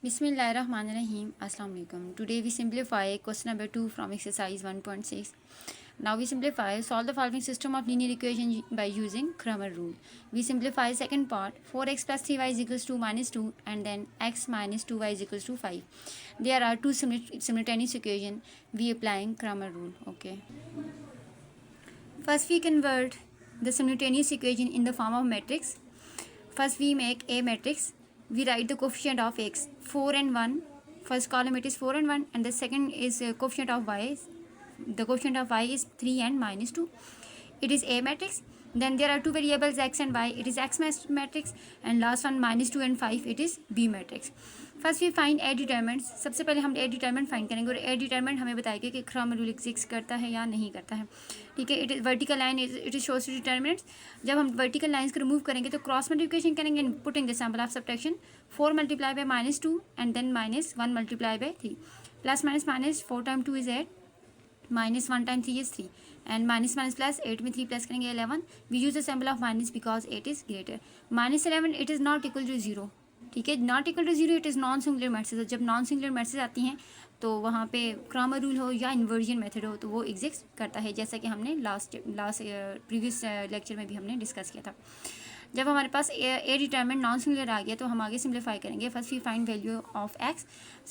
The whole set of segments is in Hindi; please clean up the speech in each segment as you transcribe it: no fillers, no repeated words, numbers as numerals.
Bismillahirrahmanirrahim. Assalamu alaikum. Today we simplify question number 2 from exercise 1.6. Now we simplify, solve the following system of linear equation by using Cramer rule. We simplify second part, 4x plus 3y is equals to minus 2 and then x minus 2y is equals to 5. There are two simultaneous equations. We applying Cramer rule. Okay. First we convert the simultaneous equation in the form of matrix. First we make a matrix. We write the coefficient of x 4 and 1. First column it is 4 and 1 and the second is coefficient of y. The coefficient of y is 3 and minus 2. It is a matrix. Then there are two variables x and y. It is x matrix and last one minus 2 and 5. It is b matrix. First we find A determinants. सबसे पहले हम ए डिटरमिनेंट फाइंड करेंगे और ए डिटरमिनेंट हमें बताएगा कि क्रम रूल एग्जिस्ट करता है या नहीं करता है. ठीक है. It is vertical line, it is shows determinants. जब हम वर्टिकल लाइंस को रिमूव करेंगे तो क्रॉस मल्टीप्लिकेशन करेंगे and putting the sample of subtraction 4 multiply by minus 2 and then minus 1 multiply by 3 plus minus minus 4 time 2 is 8 minus 1 time 3 is 3 and minus minus plus 8 में 3 प्लस करेंगे 11. We use the sample of minus because 8 is greater. Minus 11 it is not equal to 0. ठीक है. Not equal to 0 it is non singular matrices. जब नॉन सिंगुलर मैट्रिसेस आती हैं तो वहाँ पे क्रॉमर रूल हो या इन्वर्जन मेथड हो तो वो एग्जिस्ट करता है, जैसा कि हमने लास्ट प्रीवियस लेक्चर में भी हमने डिस्कस किया था. जब हमारे पास ए डिटरमिनेंट नॉन सिंगुलर आ गया तो हम आगे सिंप्लीफाई करेंगे. First we find value of x.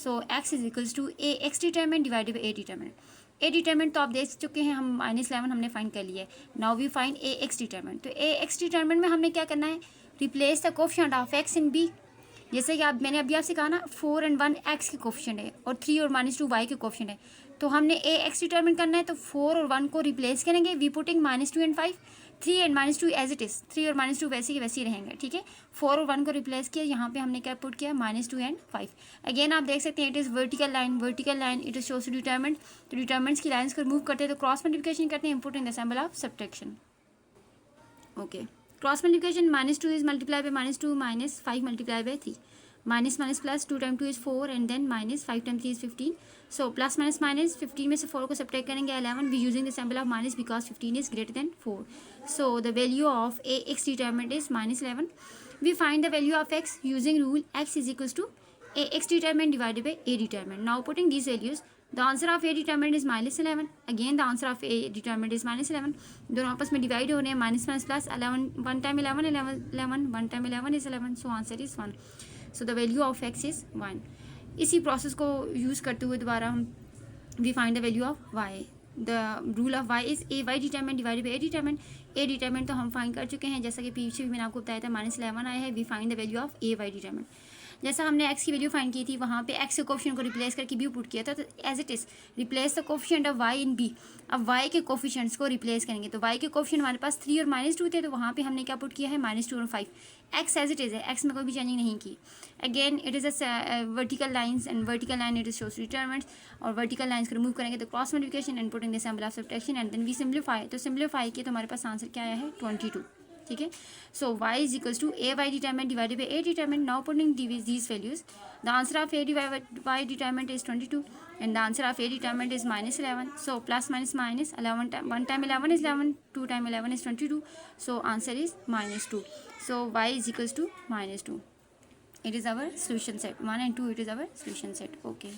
So x is equals to A x determinant divided by A determinant. A determinant तो आप देख चुके हैं, हम -11 हमने फाइंड कर लिया है. Now we find A x determinant. तो ए एक्स डिटरमिनेंट में हमने क्या करना है, replace the coefficient of x in B. जैसे कि मैंने अभी आपसे कहा ना 4 and 1 एक्स के कोएफिशिएंट है और 3 और -2 वाई के कोएफिशिएंट है. तो हमने ए एक्स डिटरमिन करना है तो 4 और 1 को रिप्लेस करेंगे. We putting -2 and 5. 3 and -2 as it is. 3 और -2 वैसे के वैसे ही रहेंगे. ठीक है. 4 और 1 को रिप्लेस किया. यहाँ पे हमने क्या पुट किया, -2 and 5. अगेन आप देख सकते हैं it is vertical line it is shows determinant. तो डिटरमिनेंट्स की लाइन्स को रिमूव करते हैं तो क्रॉस मल्टीप्लिकेशन करते हैं, input in the symbol of subtraction. Okay. Cross multiplication -2 is multiply by -2 minus 5 multiply by 3. Minus minus plus 2 time 2 is 4 and then minus 5 time 3 is 15. So plus minus minus 15 में से 4 को सब्ट्रैक्ट करेंगे 11. We using the sample of minus because 15 is greater than 4. So the value of A x determinant is -11. We find the value of x using rule x is equals to A x determinant divided by A determinant. Now putting these values, the answer of A determinant is -11. Again the answer of A determinant is -11. दोनों आपस में डिवाइड हो रहे हैं. Minus minus plus 11 1 time 11 11 1 time 11 is 11. So answer is 1. So the value of x is 1. इसी प्रोसेस को यूज़ करते हुए दोबारा हम we find the value of y. The rule of y is A y determinant divided by A determinant. A determinant तो हम फाइंड कर चुके हैं, जैसा कि पीछे भी मैंने आपको बताया था -11 आया है. We find the value of A y determinant. जैसा हमने एक्स की वैल्यू फाइंड की थी वहाँ पे एक्स के कोएफिशिएंट को रिप्लेस करके बी पुट किया था. तो as it is replace the coefficient of y in B. अब वाई के कोएफिशिएंट्स को रिप्लेस करेंगे तो वाई के कोएफिशिएंट हमारे पास 3 और -2 थे, तो वहाँ पे हमने क्या पुट किया है, -2 और 5. एक्स एज इट इज़ है, एक्स में कोई भी चेंजिंग नहीं की. Again it is a vertical lines and vertical line it is shows determinants. और वर्टिकल लाइन्स को रिमूव करेंगे तो cross multiplication and putting the sample of subtraction and then we simplify. तो सिम्प्लीफाई किया तो हमारे पास आंसर क्या आया है, 22. ठीक है. So y is equals to A y determinant divided by A determinant. Now putting these values, the answer of A y determinant is 22 and the answer of a determinant is -11. So plus minus minus 11 time 1 time 11 is 11, 2 time 11 is 22. So answer is -2. So y is equals to -2. It is our solution set. 1 and 2 it is our solution set. Okay.